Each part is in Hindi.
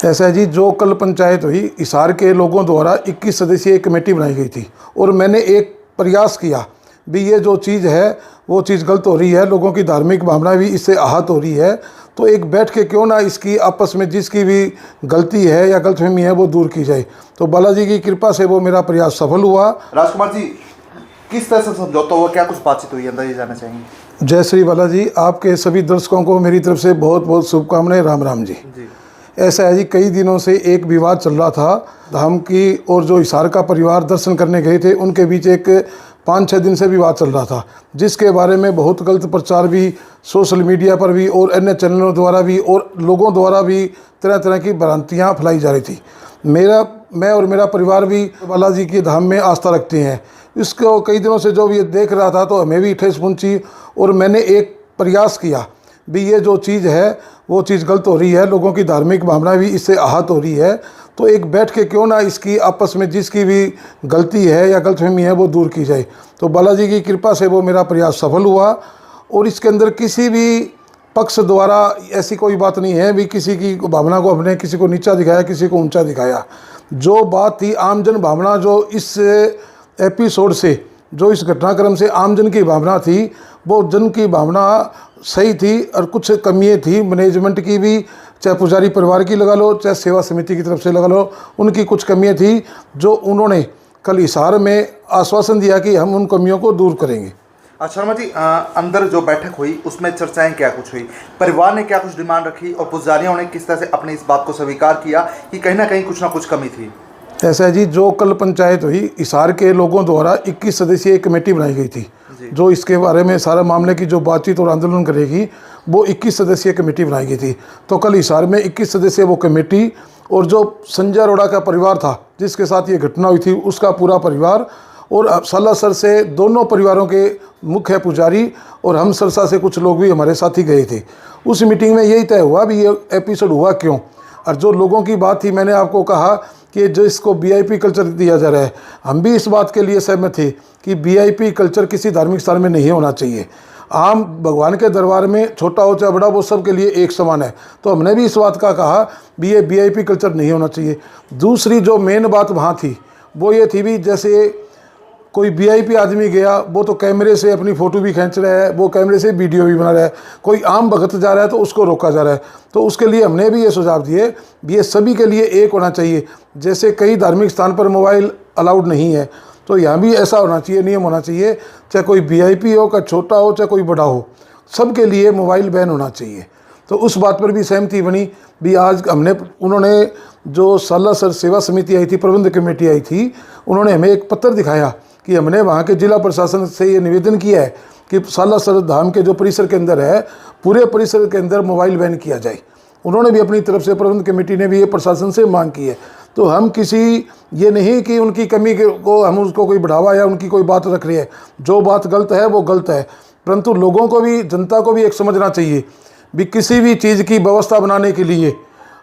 ऐसा है जी, जो कल पंचायत हुई, हिसार के लोगों द्वारा 21 सदस्यीय एक कमेटी बनाई गई थी और मैंने एक प्रयास किया भी ये जो चीज़ है वो चीज़ गलत हो रही है, लोगों की धार्मिक भावना भी इससे आहत हो रही है, तो एक बैठ के क्यों ना इसकी आपस में जिसकी भी गलती है या गलतफहमी है वो दूर की जाए। तो बालाजी की कृपा से वो मेरा प्रयास सफल हुआ। राजकुमार जी, किस तरह से समझौता हुआ, क्या कुछ बातचीत हुई, अंदर ये जानना चाहेंगे। जय श्री बालाजी, आपके सभी दर्शकों को मेरी तरफ से बहुत बहुत शुभकामनाएं। राम राम जी। ऐसा है जी, कई दिनों से एक विवाद चल रहा था धाम की और जो हिसार का परिवार दर्शन करने गए थे उनके बीच एक 5-6 दिन से विवाद चल रहा था, जिसके बारे में बहुत गलत प्रचार भी सोशल मीडिया पर भी और अन्य चैनलों द्वारा भी और लोगों द्वारा भी तरह तरह की भ्रांतियाँ फैलाई जा रही थी। मैं और मेरा परिवार भी बालाजी के धाम में आस्था रखते हैं। इसको कई दिनों से जो ये देख रहा था तो हमें भी ठेस पहुंची और मैंने एक प्रयास किया भी ये जो चीज़ है वो चीज़ गलत हो रही है, लोगों की धार्मिक भावना भी इससे आहत हो रही है, तो एक बैठ के क्यों ना इसकी आपस में जिसकी भी गलती है या गलतफहमी है वो दूर की जाए। तो बालाजी की कृपा से वो मेरा प्रयास सफल हुआ और इसके अंदर किसी भी पक्ष द्वारा ऐसी कोई बात नहीं है भी किसी की भावना को हमने किसी को नीचा दिखाया, किसी को ऊंचा दिखाया। जो बात थी आमजन भावना, जो इस एपिसोड से, जो इस घटनाक्रम से आमजन की भावना थी वो जन की भावना सही थी और कुछ कमियाँ थी मैनेजमेंट की भी, चाहे पुजारी परिवार की लगा लो, चाहे सेवा समिति की तरफ से लगा लो, उनकी कुछ कमियाँ थी जो उन्होंने कल हिसार में आश्वासन दिया कि हम उन कमियों को दूर करेंगे। शर्मा जी, अंदर जो बैठक हुई उसमें चर्चाएं क्या कुछ हुई, परिवार ने क्या कुछ डिमांड रखी और पुजारियों ने किस तरह से अपने इस बात को स्वीकार किया कि कहीं ना कुछ कमी थी। ऐसा है जी, जो कल पंचायत हुई, हिसार के लोगों द्वारा 21 सदस्यीय एक कमेटी बनाई गई थी जो इसके बारे में सारा मामले की जो बातचीत और आंदोलन करेगी, वो 21 सदस्यीय कमेटी बनाई गई थी। तो कल हिसार में 21 सदस्यीय वो कमेटी और जो संजय अरोड़ा का परिवार था जिसके साथ ये घटना हुई थी उसका पूरा परिवार और सालासर से दोनों परिवारों के मुख्य पुजारी और हम सरसा से कुछ लोग भी हमारे साथ ही गए थे। उस मीटिंग में यही तय हुआ भी ये एपिसोड हुआ क्यों, और जो लोगों की बात थी मैंने आपको कहा कि जो इसको वीआईपी कल्चर दिया जा रहा है, हम भी इस बात के लिए सहमत थे कि वीआईपी कल्चर किसी धार्मिक स्थान में नहीं होना चाहिए। आम भगवान के दरबार में छोटा हो चाहे बड़ा वो सब के लिए एक समान है, तो हमने भी इस बात का कहा भी ये वीआईपी कल्चर नहीं होना चाहिए। दूसरी जो मेन बात वहाँ थी वो ये थी भी जैसे कोई वीआईपी आदमी गया वो तो कैमरे से अपनी फ़ोटो भी खींच रहा है, वो कैमरे से वीडियो भी बना रहा है, कोई आम भगत जा रहा है तो उसको रोका जा रहा है। तो उसके लिए हमने भी ये सुझाव दिए ये सभी के लिए एक होना चाहिए। जैसे कई धार्मिक स्थान पर मोबाइल अलाउड नहीं है तो यहाँ भी ऐसा होना चाहिए, नियम होना चाहिए, चाहे कोई वीआईपी हो, चाहे छोटा हो, चाहे कोई बड़ा हो, सबके लिए मोबाइल बैन होना चाहिए। तो उस बात पर भी सहमति बनी भी। आज उन्होंने जो सालासर सेवा समिति आई थी, प्रबंध कमेटी आई थी, उन्होंने हमें एक पत्र दिखाया कि हमने वहाँ के जिला प्रशासन से ये निवेदन किया है कि सालासर धाम के जो परिसर के अंदर है पूरे परिसर के अंदर मोबाइल बैन किया जाए। उन्होंने भी अपनी तरफ से, प्रबंध कमेटी ने भी ये प्रशासन से मांग की है। तो हम किसी ये नहीं कि उनकी कमी को हम उसको कोई बढ़ावा या उनकी कोई बात रख रही है, जो बात गलत है वो गलत है, परंतु लोगों को भी, जनता को भी एक समझना चाहिए भी किसी भी चीज़ की व्यवस्था बनाने के लिए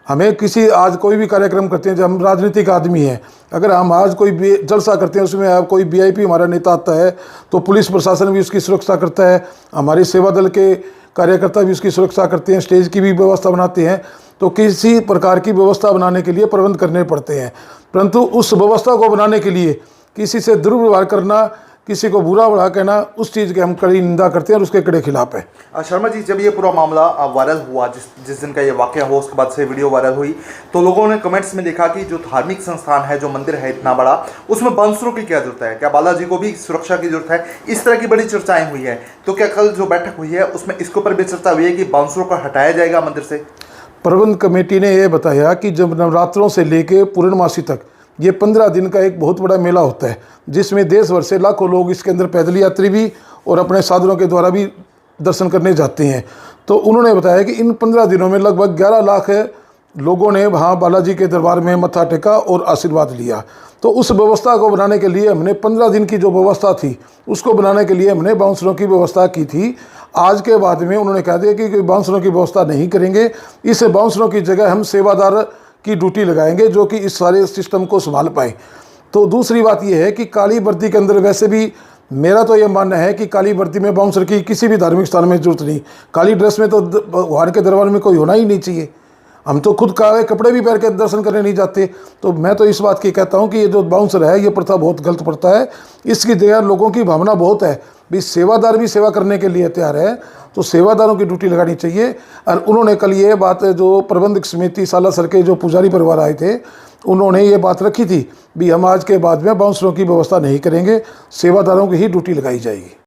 हमें किसी, आज कोई भी कार्यक्रम करते हैं, जब हम राजनीतिक आदमी हैं, अगर हम आज कोई भी जलसा करते हैं उसमें कोई वीआईपी हमारा नेता आता है तो पुलिस प्रशासन भी उसकी सुरक्षा करता है, हमारी सेवा दल के कार्यकर्ता भी उसकी सुरक्षा करते हैं, स्टेज की भी व्यवस्था बनाते हैं। तो किसी प्रकार की व्यवस्था बनाने के लिए प्रबंध करने पड़ते हैं, परंतु उस व्यवस्था को बनाने के लिए किसी से दुर्व्यवहार करना, किसी को बुरा भला कहना, उस चीज़ की हम कड़ी निंदा करते हैं और उसके कड़े खिलाफ है। शर्मा जी, जब ये पूरा मामला वायरल हुआ, जिस दिन का ये वाकया हुआ उसके बाद से वीडियो वायरल हुई, तो लोगों ने कमेंट्स में लिखा कि जो धार्मिक संस्थान है, जो मंदिर है इतना बड़ा, उसमें बांसुरों की क्या जरूरत है, क्या बालाजी को भी सुरक्षा की जरूरत है, इस तरह की बड़ी चर्चाएं हुई है। तो क्या कल जो बैठक हुई है उसमें इसके ऊपर भी चर्चा हुई है कि बांसुरों को हटाया जाएगा मंदिर से। प्रबंध कमेटी ने यह बताया कि जब नवरात्रों से लेकर पूर्णमासी तक ये 15 दिन का एक बहुत बड़ा मेला होता है जिसमें देश भर से लाखों लोग इसके अंदर पैदल यात्री भी और अपने साधनों के द्वारा भी दर्शन करने जाते हैं। तो उन्होंने बताया कि इन 15 दिनों में लगभग 11 लाख लोगों ने वहाँ बालाजी के दरबार में मत्था टेका और आशीर्वाद लिया। तो उस व्यवस्था को बनाने के लिए हमने 15 दिन की जो व्यवस्था थी उसको बनाने के लिए हमने बाउंसरों की व्यवस्था की थी। आज के बाद में उन्होंने कह दिया कि बाउंसरों की व्यवस्था नहीं करेंगे, इस बाउंसरों की जगह हम सेवादार की ड्यूटी लगाएंगे जो कि इस सारे सिस्टम को संभाल पाए। तो दूसरी बात यह है कि काली वर्दी के अंदर वैसे भी मेरा तो ये मानना है कि काली वर्दी में बाउंसर की किसी भी धार्मिक स्थान में जरूरत नहीं। काली ड्रेस में तो भगवान के दरबार में कोई होना ही नहीं चाहिए। हम तो खुद काले कपड़े भी पहन के दर्शन करने नहीं जाते। तो मैं तो इस बात की कहता हूँ कि ये जो बाउंसर है ये प्रथा बहुत गलत प्रथा है। इसकी जगह लोगों की भावना बहुत है भी सेवादार भी सेवा करने के लिए तैयार है, तो सेवादारों की ड्यूटी लगानी चाहिए। और उन्होंने कल ये बात जो प्रबंधक समिति सालासर के जो पुजारी परिवार आए थे उन्होंने ये बात रखी थी भी हम आज के बाद में बाउंसरों की व्यवस्था नहीं करेंगे, सेवादारों की ही ड्यूटी लगाई जाएगी।